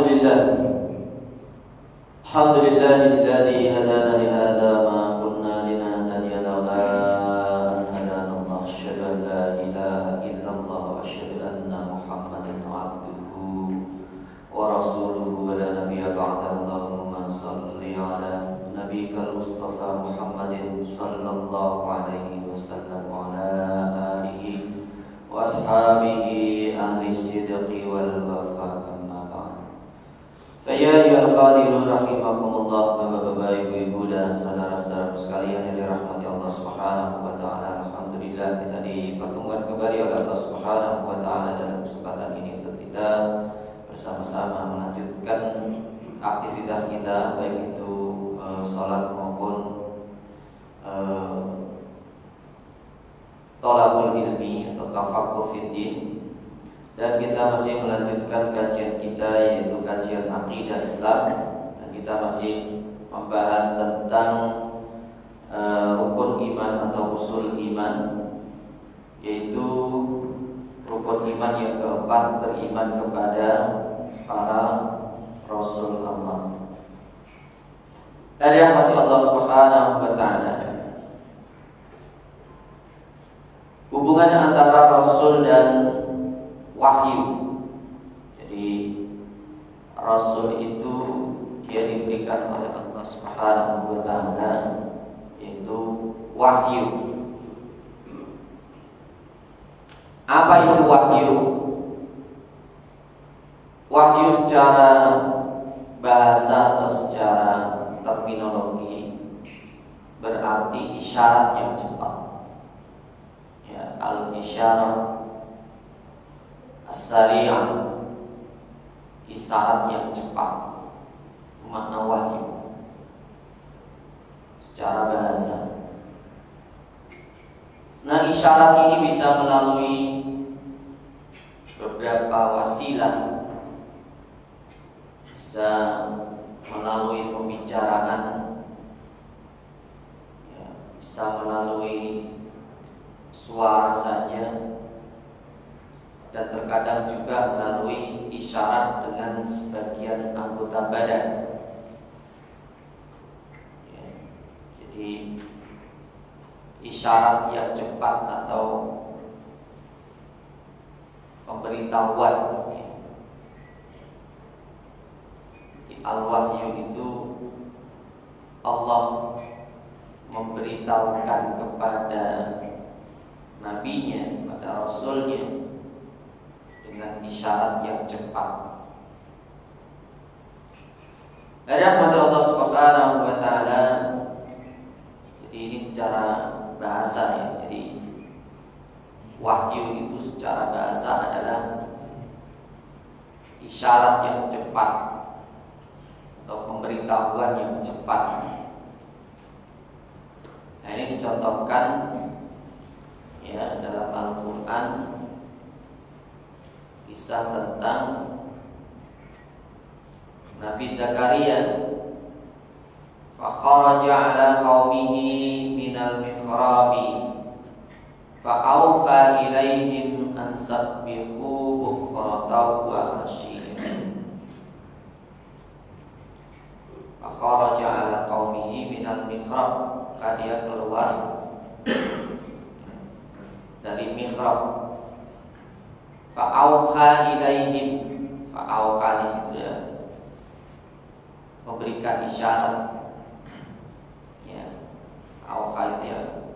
Alhamdulillahilladzi hadana li hadza ma kunna linahtadiya laula an hadana Allah. Asyhadu an la ilaha illallah wa asyhadu anna Muhammadan abduhu wa rasuluhu wa la nabiyya ba'da. Allahumma shalli ala nabiyyikal mustafa Muhammadin sallallahu alaihi wasallam wa ala alihi wa ashabihi ahli sidqi wal wafa. Ya ayyuhal rahimakumullah, Bapak-bapak, Ibu-ibu dan saudara-saudaraku sekalian yang dirahmati Allah Subhanahu wa taala. Alhamdulillah kita dipertemukan kembali oleh Allah Subhanahu wa taala dalam kesempatan ini untuk kita bersama-sama melanjutkan aktivitas kita, baik itu salat maupun thalabul ilmi atau tafaqquh fiddin. Dan kita masih melanjutkan kajian kita, yaitu kajian akidah Islam. Dan kita masih membahas tentang rukun iman atau usul iman, yaitu rukun iman yang keempat, beriman kepada para Rasul Allah. Dari rahmat Allah Subhanahu wa taala, hubungan antara Rasul dan wahyu. Jadi Rasul itu dia diberikan oleh Allah Subhanahu wa taala, yaitu wahyu. Apa itu wahyu? Wahyu secara bahasa atau secara terminologi berarti isyarat yang cepat. Ya, al-isyarat as-sari'ah, isyarat yang cepat, makna wahyu secara bahasa. Nah, isyarat ini bisa melalui beberapa wasilah, bisa melalui pembicaraan, ya, bisa melalui suara saja, dan terkadang juga melalui isyarat dengan sebagian anggota badan. Ya, jadi isyarat yang cepat atau pemberitahuan. Ya. Di al-wahyu itu Allah memberitahukan kepada nabinya, kepada rasulnya, dengan isyarat yang cepat. Dari rahmat Allah Subhanahu wa taala. Jadi ini secara bahasa ya. Jadi wahyu itu secara bahasa adalah isyarat yang cepat atau pemberitahuan yang cepat. Nah, ini dicontohkan ya dalam Al-Qur'an, kisah tentang Nabi Zakaria. Fa kharaja ala qaumihi minal mikhrabi fa awfa ilaihim an sabbihu bukratan wa ashiyan. Fa kharaja ala qaumihi minal mikhrab, maka dia keluar dari mikhrab. Fa'auha ilaihim, fa'auha di situ ya, memberikan isyarat. Ya, auha itu ya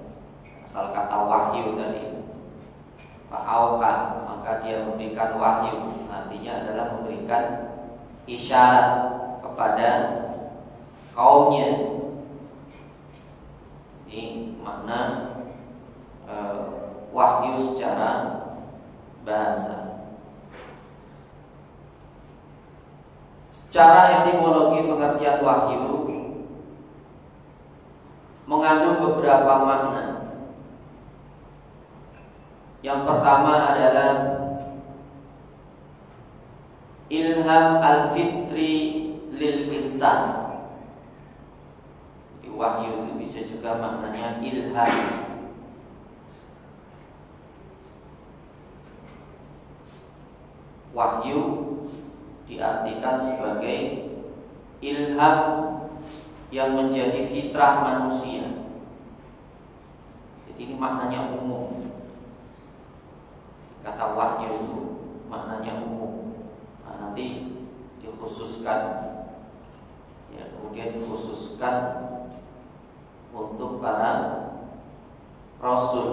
asal kata wahyu tadi. Fa'auha, maka dia memberikan wahyu, artinya adalah memberikan isyarat kepada kaumnya. Ini makna wahyu secara bahasa. Secara etimologi pengertian wahyu mengandung beberapa makna. Yang pertama adalah ilham al-fitri lil insan. Di wahyu itu bisa juga maknanya ilham. Wahyu diartikan sebagai ilham yang menjadi fitrah manusia. Jadi ini maknanya umum. Kata wahyu itu maknanya umum. Nah, nanti dikhususkan, ya, kemudian dikhususkan untuk para rasul.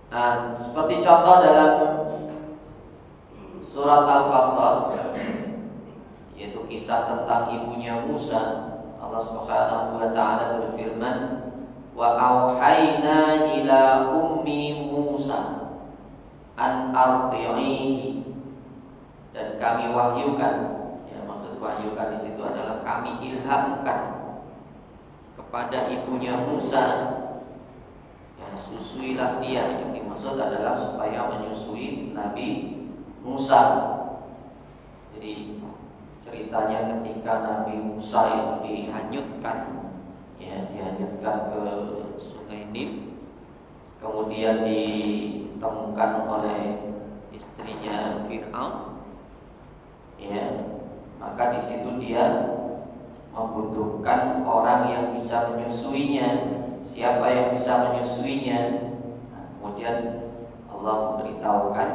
Nah, seperti contoh dalam surat Al-Qasas, yaitu kisah tentang ibunya Musa. Allah Subhanahu wa taala berfirman, "Wa auhayna ila ummi Musa an ardi'ihi." Dan kami wahyukan, ya, maksud wahyukan di situ adalah kami ilhamkan kepada ibunya Musa, ya, susuilah dia. Yang dimaksud adalah supaya menyusui Nabi Musa. Jadi ceritanya ketika Nabi Musa itu dihanyutkan, ya, dihanyutkan ke Sungai Nil, kemudian ditemukan oleh istrinya Fir'aun, ya, maka di situ dia membutuhkan orang yang bisa menyusuinya. Siapa yang bisa menyusuinya? Nah, kemudian Allah memberitahukan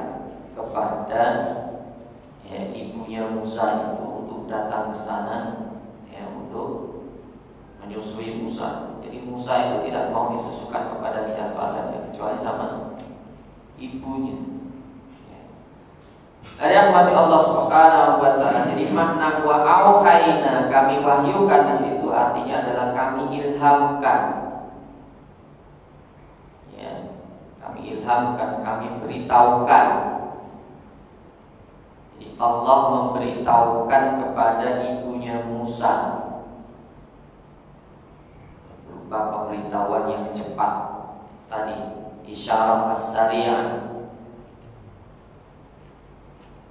kepada, ya, ibunya Musa itu untuk datang ke sana, ya, untuk menyusui Musa. Jadi Musa itu tidak mau disusukan kepada siapa saja kecuali sama ibunya. Rahmati Allah Subhanahu wa taala. Jadi makna wa auhayna, kami wahyukan di situ artinya adalah kami ilhamkan. Ya, kami ilhamkan, kami beritahukan. Jadi Allah memberitahukan kepada ibunya Musa berupa pemberitahuan yang cepat tadi, isyarat as-sari'ah.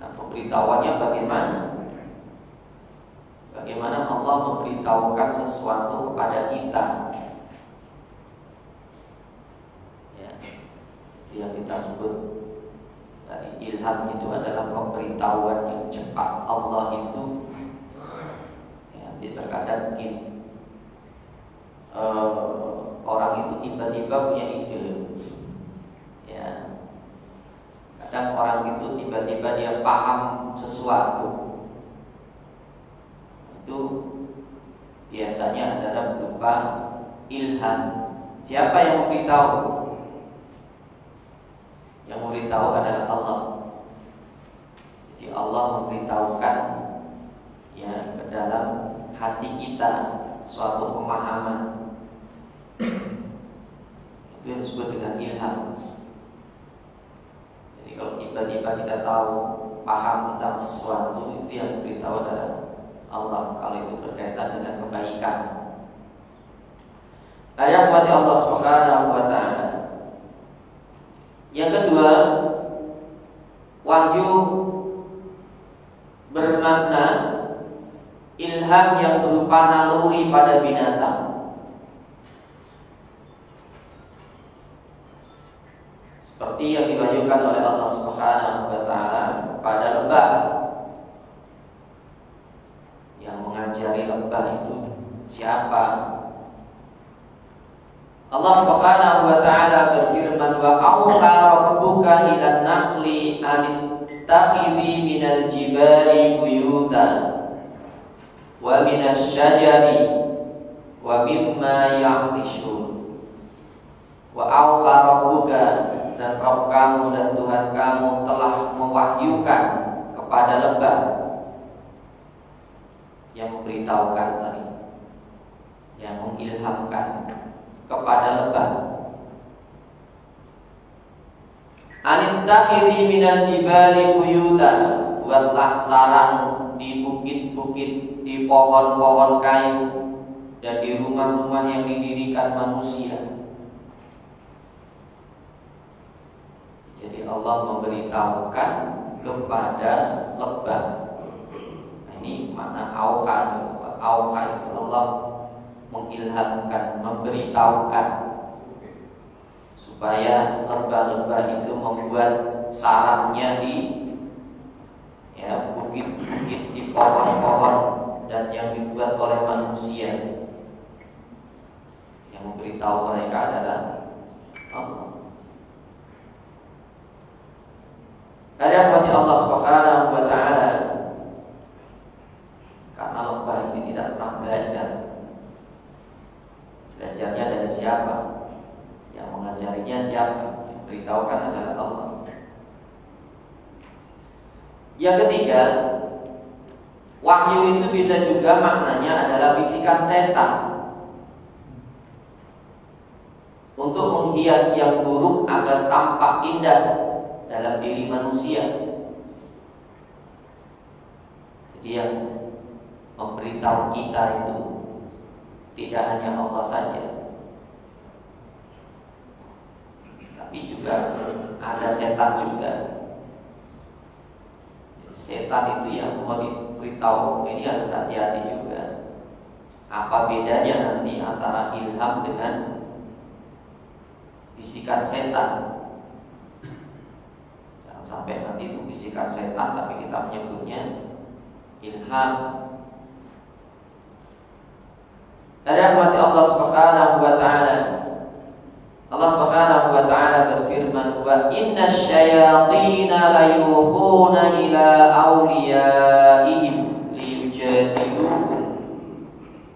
Nah, pemberitahuannya bagaimana? Bagaimana Allah memberitahukan sesuatu kepada kita, ya, yang kita sebut tadi ilham itu adalah pemberitahuan yang cepat. Allah itu, ya, terkadang begini, orang itu tiba-tiba punya ide, ya. Kadang orang itu tiba-tiba dia paham sesuatu. Itu biasanya adalah berupa ilham. Siapa yang memberitahu? Yang memberitahu adalah Allah. Jadi Allah memberitahukan, ya, ke dalam hati kita suatu pemahaman. Itu yang disebut dengan ilham. Jadi kalau tiba-tiba kita tahu, paham tentang sesuatu, itu yang diberitahu adalah Allah, kalau itu berkaitan dengan kebaikan. Rahmati Allah Subhanahu wa taala. Yang kedua, wahyu bermakna ilham yang berupa naluri pada binatang. Seperti yang diwahyukan oleh Allah Subhanahu wa taala kepada lebah. Yang mengajari lebah itu siapa? Allah Subhanahu wa taala berfirman, wa auha rabbuka ilan nakhli an takhidhi minal jibali buyutan wa minasy syajari wa mimma ya'rishun. Wa auha rabbuka, dan Rabb kamu dan Tuhan kamu telah mewahyukan kepada lebah, yang memberitahukan tadi, yang mengilhamkan kepada lebah, anittakhidhi minal jibali buyutan, buatlah sarang di bukit-bukit, di pohon-pohon kayu, dan di rumah-rumah yang didirikan manusia. Jadi Allah memberitahukan kepada lebah. Nah, ini makna auha. Auha itu Allah mengilhamkan, memberitahukan supaya lebah-lebah itu membuat sarangnya di ya, bukit-bukit di pohon-pohon dan yang dibuat oleh manusia. Yang memberitahu mereka adalah Allah. Dari rahmat Allah Subhanahu wa taala, karena lembah ini tidak pernah belajar. Belajarnya dari siapa? Yang mengajarinya siapa? Yang beritahukan adalah Allah. Yang ketiga, wahyu itu bisa juga maknanya adalah bisikan setan untuk menghias yang buruk agar tampak indah dalam diri manusia. Jadi yang memberitahu kita itu tidak hanya Allah saja, tapi juga ada setan juga. Setan itu yang memberitahu, ini harus hati-hati juga. Apa bedanya nanti antara ilham dengan bisikan setan? Jangan sampai nanti itu bisikan setan tapi kita menyebutnya ilham. Dari rahmat Allah Subhanahu wa taala, Allah Subhanahu wa taala berfirman, wa innasyayatina layukhuna ila awliyaihim liyujadilukum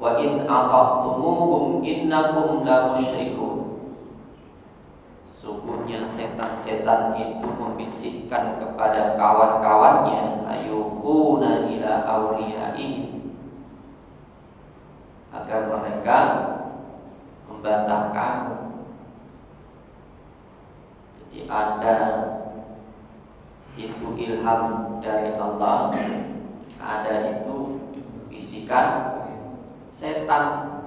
wa in ata'tumuhum innakum la musyrikun. Sungguhnya setan-setan itu membisikkan kepada kawan-kawannya, layukhuna ila awliyaihim, agar mereka membantah kamu. Jadi ada itu ilham dari Allah, ada itu bisikan setan.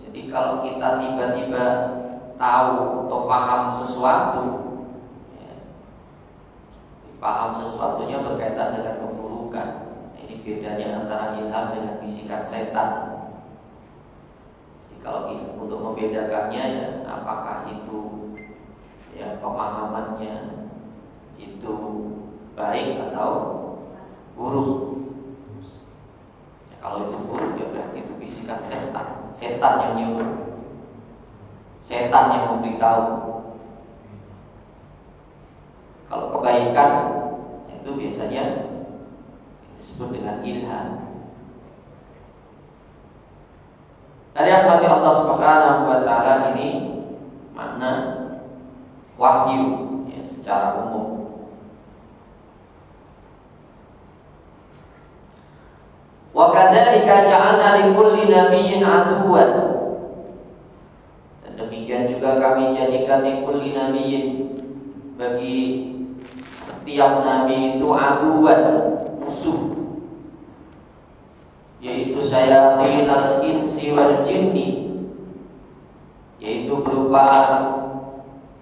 Jadi kalau kita tiba-tiba tahu atau paham sesuatu, ya, paham sesuatunya berkaitan dengan keburukan. Ini bedanya antara ilham dengan bisikan setan. Jadi kalau untuk membedakannya, ya, apakah itu ya pemahamannya itu baik atau buruk. Ya, kalau itu buruk ya berarti itu bisikan setan. Setan yang nyuruh, setan yang memberitahu. Kalau kebaikan itu biasanya disebut dengan ilham. Dari rahmat Allah Subhanahu wa taala ini makna wahyu, ya, secara umum. Wa kadzalika ja'alna likulli nabiyyin aduwwan. Dan demikian juga kami jadikan likulli nabiyyin, bagi setiap nabi itu aduwwan, musuh, yaitu syayatinal insi wal jinni, yaitu berupa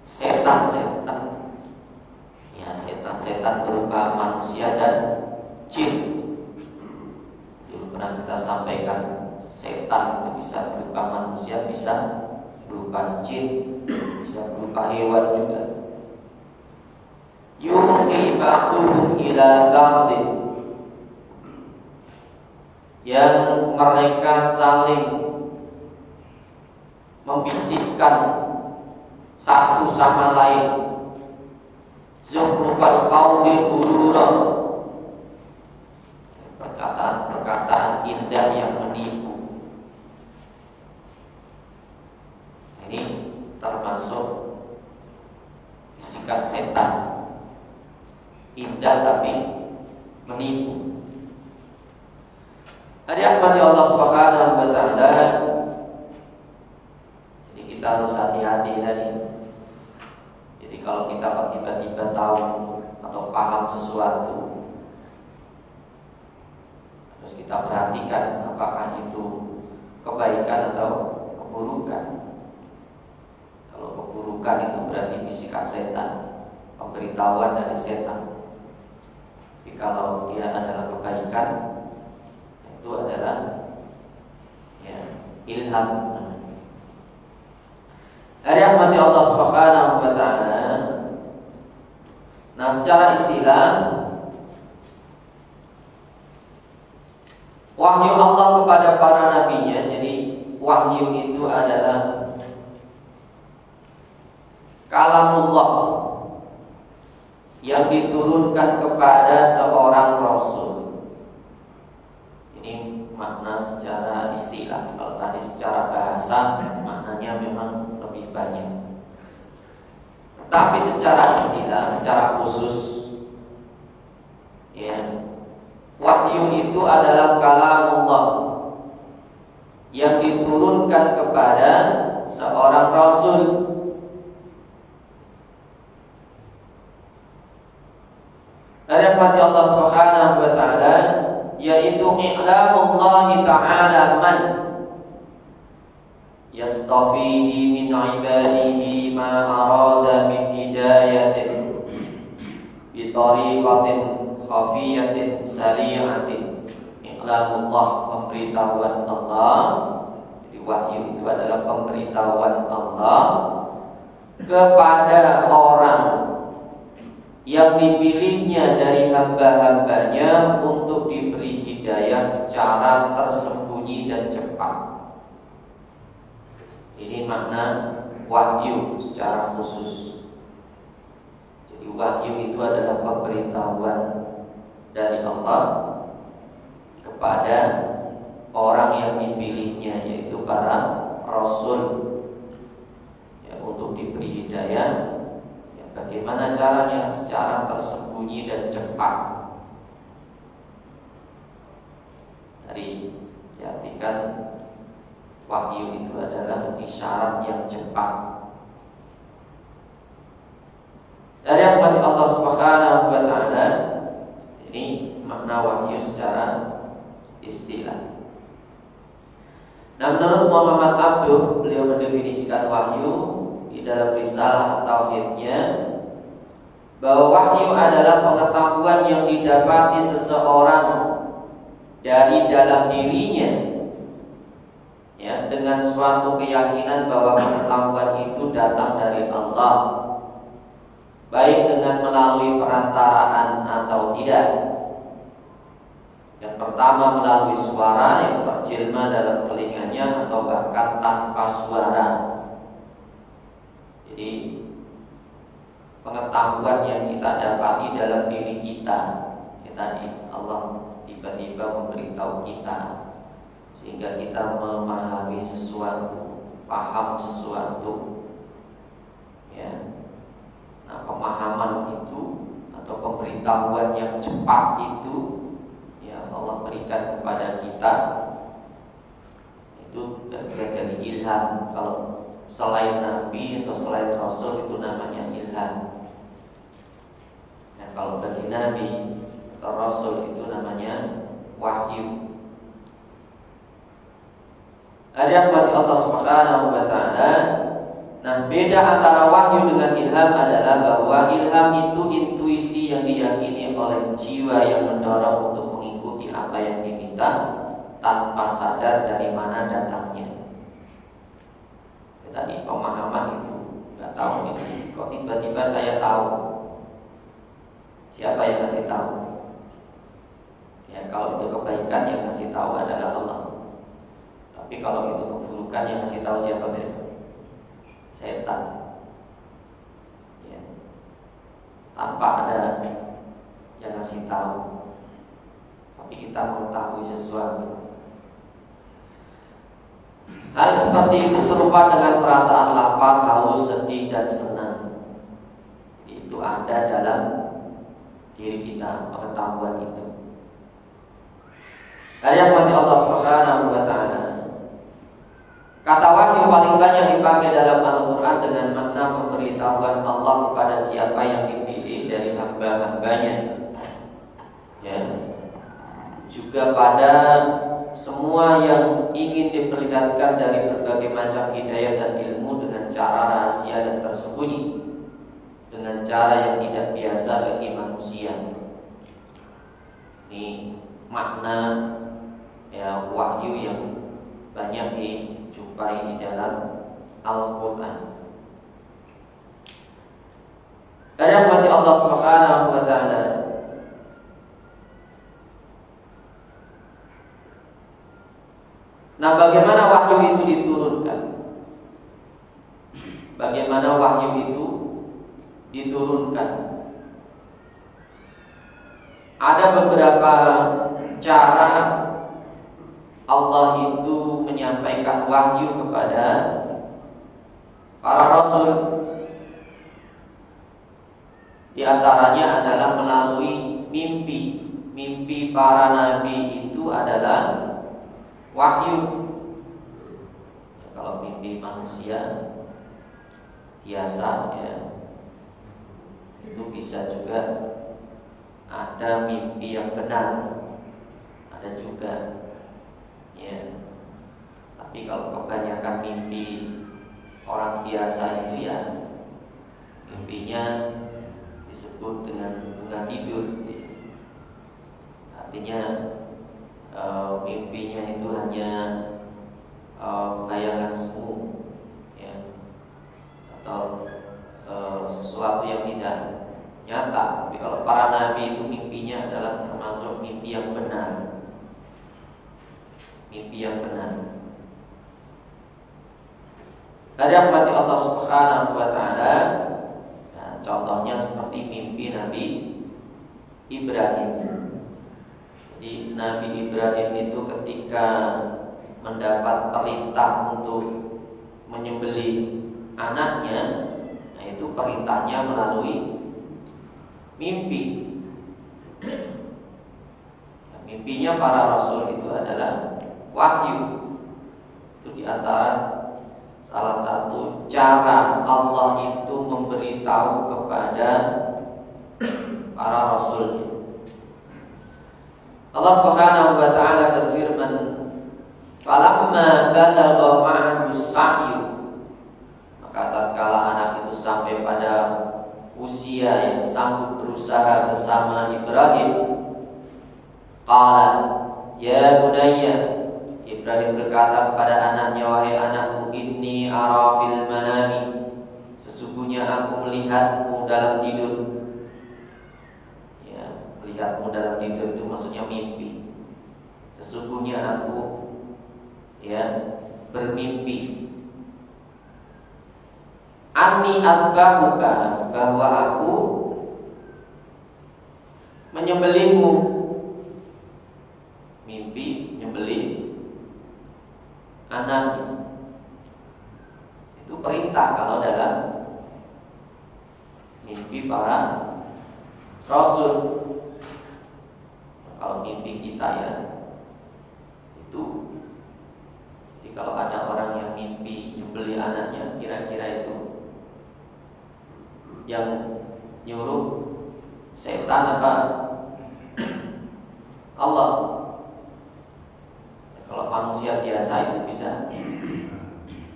setan-setan, ya, setan-setan berupa manusia dan jin. Dulu pernah kita sampaikan, setan itu bisa berupa manusia, bisa berupa jin, bisa berupa hewan juga. Yuhi ba'duhum ila ba'din, yang mereka saling membisikkan satu sama lain, zukhrufal qawli ghurura, perkataan-perkataan indah yang menipu. Ini termasuk bisikan setan, indah tapi menipu. Dari rahmat Allah Subhanahu wa taala, jadi kita harus hati-hati tadi. Jadi kalau kita tiba-tiba tahu atau paham sesuatu, harus kita perhatikan apakah itu kebaikan atau keburukan. Kalau keburukan itu berarti bisikan setan, pemberitahuan dari setan. Tapi kalau dia adalah kebaikan, itu adalah, ya, ilham. Dari rahmat Allah Subhanahu wa taala. Nah, secara istilah wahyu Allah kepada para nabinya. Jadi wahyu itu adalah kalamullah yang diturunkan kepada seorang rasul. Ini makna secara istilah. Kalau tadi secara bahasa maknanya memang lebih banyak. Tapi secara istilah, secara khusus, ya, wahyu itu adalah kalamullah yang diturunkan kepada seorang rasul. Dari rahmat Allah Subhanahu wa taala, yaitu i'lamullah ta'ala man yastafihi min ibadihi ma arada min hidayatin bi tariqatin khafiyatin sari'atin. I'lamullah, pemberitahuan Allah. Jadi wahyu itu adalah pemberitahuan Allah kepada orang yang dipilihnya dari hamba-hambanya untuk diberi hidayah secara tersembunyi dan cepat. Ini makna wahyu secara khusus. Jadi wahyu itu adalah pemberitahuan dari Allah kepada orang yang dipilihnya, yaitu para rasul, ya, untuk diberi hidayah. Bagaimana caranya? Secara tersembunyi dan cepat. Tadi diartikan wahyu itu adalah isyarat yang cepat. Dari rahmat Allah Subhanahu wa taala, ini makna wahyu secara istilah. Nah, menurut Muhammad Abduh, beliau mendefinisikan wahyu di dalam risalah tauhidnya bahwa wahyu adalah pengetahuan yang didapati seseorang dari dalam dirinya, ya, dengan suatu keyakinan bahwa pengetahuan itu datang dari Allah, baik dengan melalui perantaraan atau tidak. Yang pertama melalui suara yang terjelma dalam telinganya atau bahkan tanpa suara. Jadi pengetahuan yang kita dapati dalam diri kita, ya, tadi Allah tiba-tiba memberitahu kita sehingga kita memahami sesuatu, paham sesuatu, ya. Nah, pemahaman itu atau pemberitahuan yang cepat itu, ya, Allah berikan kepada kita. Itu bagian dari ilham. Kalau selain Nabi atau selain Rasul itu namanya ilham. Nah, kalau bagi Nabi atau Rasul itu namanya wahyu. Dari rahmat Allah Subhanahu wa taala. Nah, beda antara wahyu dengan ilham adalah bahwa ilham itu intuisi yang diyakini oleh jiwa yang mendorong untuk mengikuti apa yang diminta tanpa sadar dari mana datangnya. Tadi pemahaman itu nggak tahu nih, kok tiba-tiba saya tahu. Siapa yang kasih tahu? Ya, kalau itu kebaikan yang kasih tahu adalah Allah. Tapi kalau itu keburukan yang kasih tahu siapa? Setan. Ya. Tanpa ada yang kasih tahu, tapi kita mengetahui sesuatu. Hal seperti itu serupa dengan perasaan lapar, haus, sedih, dan senang. Itu ada dalam diri kita, pengetahuan itu. Dari rahmat Allah Subhanahu wa taala. Kata wahyu paling banyak dipakai dalam Al-Quran dengan makna pemberitahuan Allah kepada siapa yang dipilih dari hamba-hambanya, ya. Juga pada semua yang ingin diperlihatkan dari berbagai macam hidayah dan ilmu dengan cara rahasia dan tersembunyi, dengan cara yang tidak biasa bagi manusia. Ini makna, ya, wahyu yang banyak dijumpai di dalam Al-Quran. Dari rahmat Allah Subhanahu wa taala, Nah, bagaimana wahyu itu diturunkan? Bagaimana wahyu itu diturunkan? Ada beberapa cara Allah itu menyampaikan wahyu kepada para rasul. Di antaranya adalah melalui mimpi. Mimpi para nabi itu adalah wahyu. Ya, kalau mimpi manusia biasa ya, itu bisa juga ada mimpi yang benar, ada juga ya. Tapi kalau kebanyakan mimpi orang biasa itu ya mimpinya disebut dengan bunga tidur gitu. Artinya mimpinya itu hanya bayangan semu ya, atau sesuatu yang tidak nyata. Tapi kalau para nabi itu mimpinya adalah termasuk mimpi yang benar. Mimpi yang benar. Dari rahmati Allah Subhanahu wa taala, nah, contohnya seperti mimpi Nabi Ibrahim. Jadi Nabi Ibrahim itu ketika mendapat perintah untuk menyembelih anaknya, nah itu perintahnya melalui mimpi. Nah, mimpinya para rasul itu adalah wahyu. Itu diantara salah satu cara Allah itu memberitahu kepada para rasulnya. Allah Subhanahu wa taala berfirman, "Falamma balagha ma'ahu as-sa'yu." Maka tatkala anak itu sampai pada usia yang sanggup berusaha bersama Ibrahim, qala ya bunayya, Ibrahim berkata kepada anaknya, wahai anakku, inni ara fil manami, sesungguhnya aku melihatmu dalam tidur. Melihatmu dalam tidur itu maksudnya mimpi. Sesungguhnya aku bermimpi. Anni azbahuka, bahwa aku menyembelihmu. Mimpi menyembelih anaknya. Itu perintah kalau dalam mimpi para rasul. Kalau mimpi kita ya itu, jadi kalau ada orang yang mimpi nyembelih anaknya, kira-kira itu yang nyuruh setan apa Allah? Kalau manusia biasa itu bisa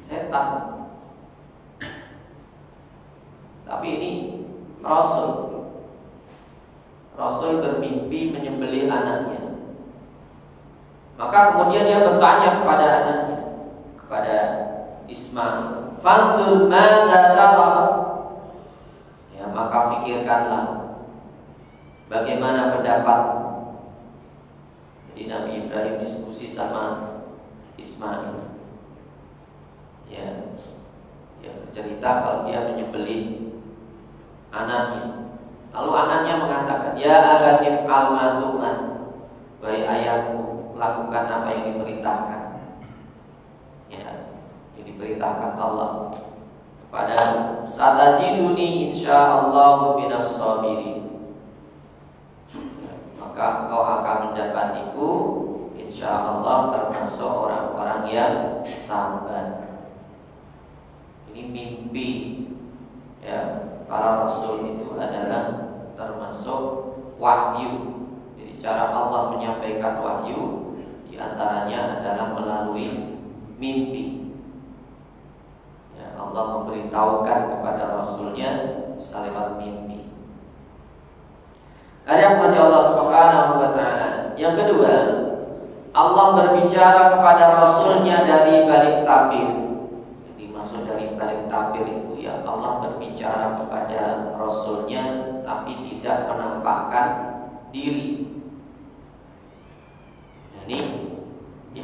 setan, tapi ini rasul. Rasul bermimpi menyembelih anaknya. Maka kemudian dia bertanya kepada anaknya, kepada Ismail, "Fanzur madza tara?" Ya, maka fikirkanlah bagaimana pendapat. Jadi Nabi Ibrahim diskusi sama Ismail. Ya, yang bercerita kalau dia menyembelih anaknya. Lalu anaknya mengatakan, ya abatif al-matuman, wahai ayahku, lakukan apa yang diperintahkan. Ya, yang diperintahkan Allah kepada satajiduni insyaallah minas sabirin. Maka engkau akan mendapatiku insyaallah termasuk orang-orang yang sabar. Ini mimpi ya para rasul itu adalah termasuk wahyu. Jadi cara Allah menyampaikan wahyu diantaranya adalah melalui mimpi. Ya, Allah memberitahukan kepada rasulnya lewat mimpi. Ada rahmat Allah Subhanahu wa taala. Yang kedua, Allah berbicara kepada rasulnya dari balik tabir. Jadi maksud dari balik tabir itu ya Allah berbicara kepada rasulnya tapi tidak menampakkan diri. Ini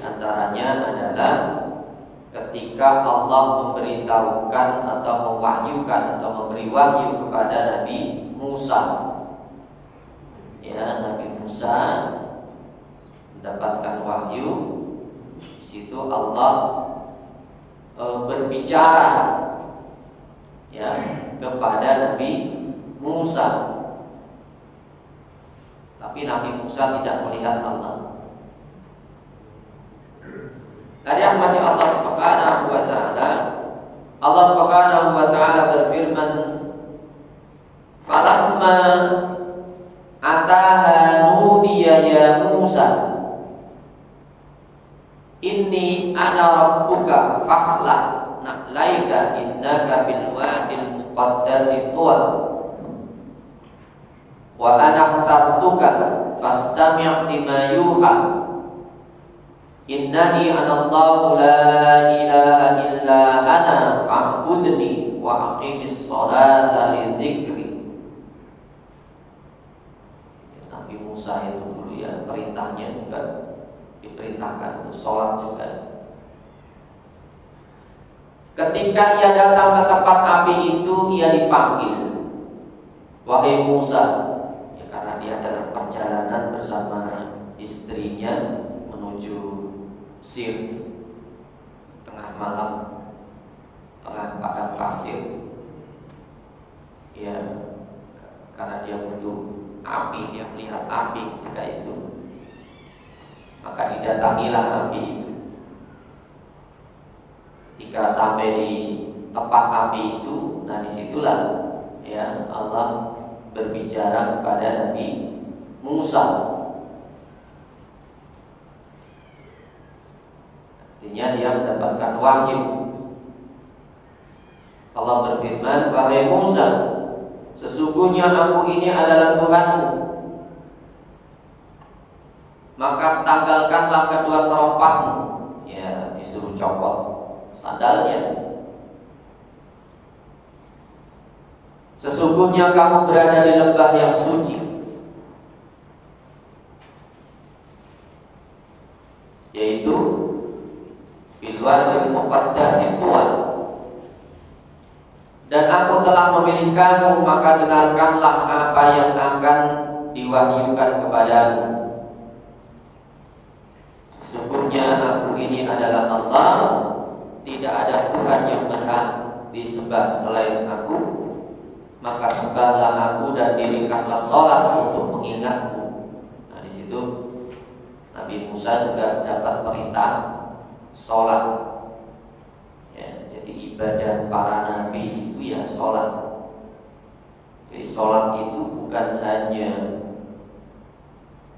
antaranya adalah ketika Allah memberitahukan atau mewahyukan atau memberi wahyu kepada Nabi Musa. Ya, Nabi Musa mendapatkan wahyu. Di situ Allah berbicara ya kepada Nabi Musa. Tapi Nabi Musa tidak melihat Allah. Dari rahmat Allah Subhanahu wa taala, Allah Subhanahu wa taala berfirman, "Falamma ataha nudiya ya Musa, inni ana rabbuka fakhla na'laika innaka bil wadil muqaddasi tuwa wa ana akhtartuka fastami' lima yuha innani anallahu la ilaha illa ana fa'budni wa aqimis salata li dzikri." Nabi Musa itu dulu ya, perintahnya juga diperintahkan untuk sholat juga. Ketika ia datang ke tempat api itu, ia dipanggil, "Wahai Musa," ya, karena dia dalam perjalanan bersama istrinya menuju Mesir, tengah malam, tengah padang pasir. Ya, karena dia butuh api, dia melihat api ketika itu. Maka didatangilah api itu. Ketika sampai di tempat api itu, nah disitulah ya Allah berbicara kepada Nabi Musa. Artinya dia mendapatkan wahyu. Allah berfirman, "Wahai Musa, sesungguhnya aku ini adalah Tuhanmu. Maka tanggalkanlah kedua terompahmu." Ya, disuruh copot sandalnya. "Sesungguhnya kamu berada di lembah yang suci, yaitu bil wadil muqaddasi tuwa. Dan aku telah memilih kamu, maka dengarkanlah apa yang akan diwahyukan kepadamu. Sesungguhnya aku ini adalah Allah, tidak ada Tuhan yang berhak disembah selain aku, maka sembahlah aku dan dirikanlah sholat untuk mengingatku." Nah, di situ Nabi Musa juga dapat perintah sholat. Ya, jadi ibadah para nabi itu ya sholat. Jadi sholat itu bukan hanya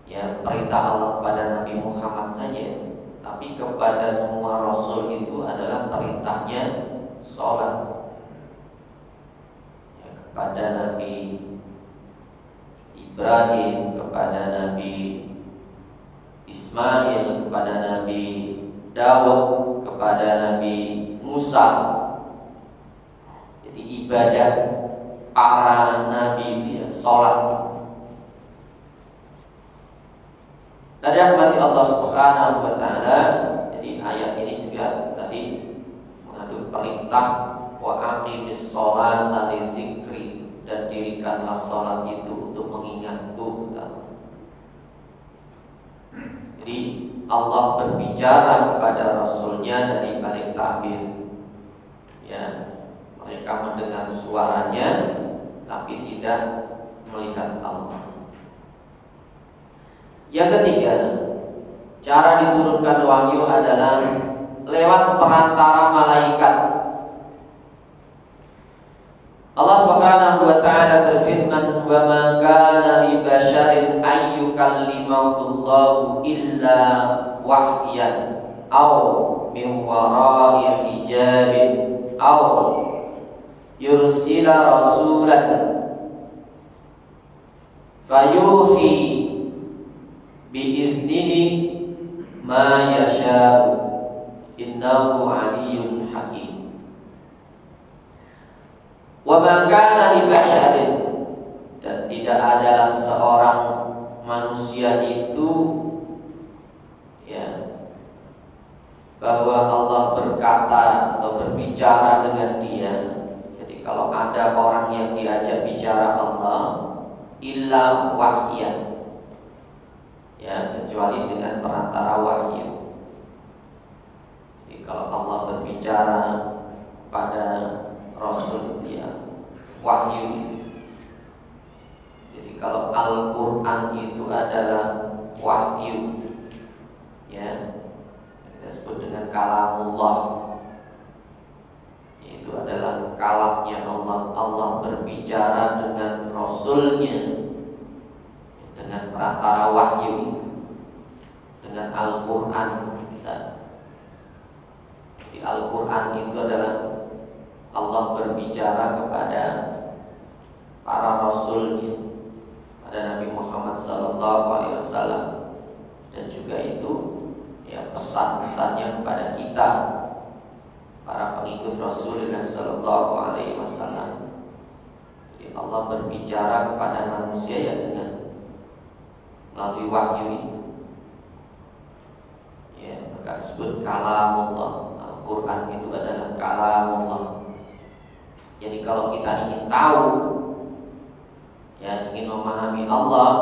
ya perintah Allah kepada Nabi Muhammad saja, tapi kepada semua Rasul itu adalah perintahnya sholat. Ya, kepada Nabi Ibrahim, kepada Nabi Ismail, kepada Nabi Daud, kepada Nabi Musa. Jadi ibadah para nabi itu ya sholat. Tadi rahmati Allah Subhanahu wa taala. Jadi ayat ini juga tadi mengandung perintah wa aqimis sholata li dzikri, dan dirikanlah sholat itu untuk mengingatku. Jadi Allah berbicara kepada Rasulnya dari balik tabir. Ya, mereka mendengar suaranya tapi tidak melihat Allah. Yang ketiga, cara diturunkan wahyu adalah lewat perantara malaikat. Allah Subhanahu wa taala berfirman, "Wa ma kana li basyarin ay yukallimahullahu illa wahyan aw min wara'i hijabin aw yursila rasulan fayuhi bi'idnihi ma yasha'u innahu aliyyun hakim." Wa ma kana li basyarin, dan tidak adalah seorang manusia itu ya berbicara dengan dia. Jadi kalau ada orang yang diajak bicara Allah, illa wahyan, ya, kecuali dengan perantara wahyu. Jadi kalau Allah berbicara pada Rasul, dia wahyu. Jadi kalau Al-Quran itu adalah wahyu, ya, kita sebut dengan kalamullah, itu adalah kalamnya Allah. Allah berbicara dengan Rasulnya dengan perantara wahyu, dengan Al-Quran. Di Al-Quran itu adalah Allah berbicara kepada para Rasulnya, pada Nabi Muhammad SAW, dan juga itu, ya, pesan-pesannya kepada kita, para pengikut Rasulullah SAW. Jadi Allah berbicara kepada manusia ya dengan melalui wahyu itu, ya, maka disebut kalamullah. Al-Quran itu adalah kalamullah. Jadi kalau kita ingin tahu, ya, ingin memahami Allah,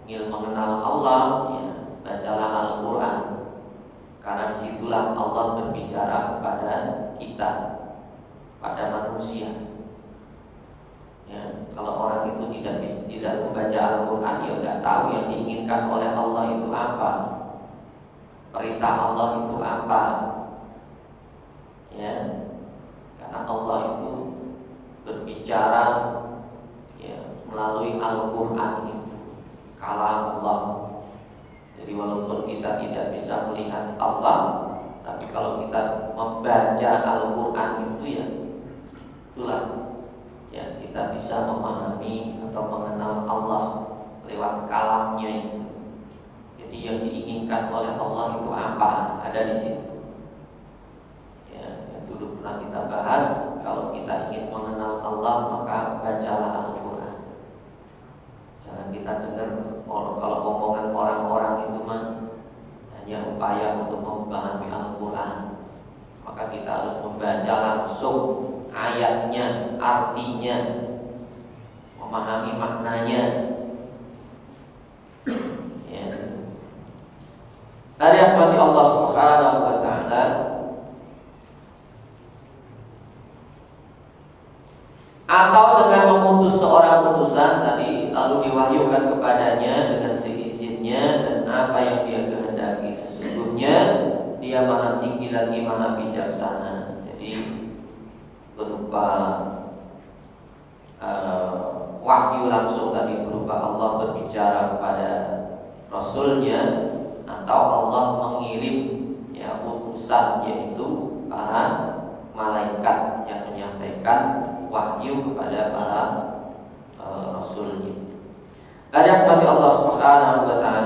ingin mengenal Allah, ya, bacalah Al-Quran, karena disitulah Allah berbicara kepada kita, pada manusia. Ya, kalau orang itu tidak membaca Al-Quran, ya nggak tahu yang diinginkan oleh Allah itu apa, perintah Allah itu apa, ya, karena Allah itu berbicara, ya, melalui Al-Quran itu, kalam Allah. Jadi walaupun kita tidak bisa melihat Allah, tapi kalau kita membaca Al-Quran itu, ya, itulah, ya, kita bisa memahami atau mengenal Allah lewat kalamnya itu. Jadi yang diinginkan oleh Allah itu apa, ada di situ. Ya, yang dulu pernah kita bahas, kalau kita ingin mengenal Allah maka bacalah Al-Quran. Jangan kita dengar kalau omongan orang-orang itu mah hanya upaya untuk memahami Al-Quran. Maka kita harus membaca langsung ayatnya, artinya, memahami maknanya. Ya. Dari rahmat Allah Subhanahu wa taala, atau dengan memutus seorang utusan tadi lalu diwahyukan kepadanya dengan seizinnya dan apa yang dia kehendaki, sesungguhnya dia maha tinggi lagi maha bijaksana. Jadi berupa wahyu langsung tadi, berupa Allah berbicara kepada Rasulnya, atau Allah mengirim, ya, utusan, yaitu para malaikat yang menyampaikan wahyu kepada para Rasulnya. Ada rahmat Allah Subhanahu wa taala.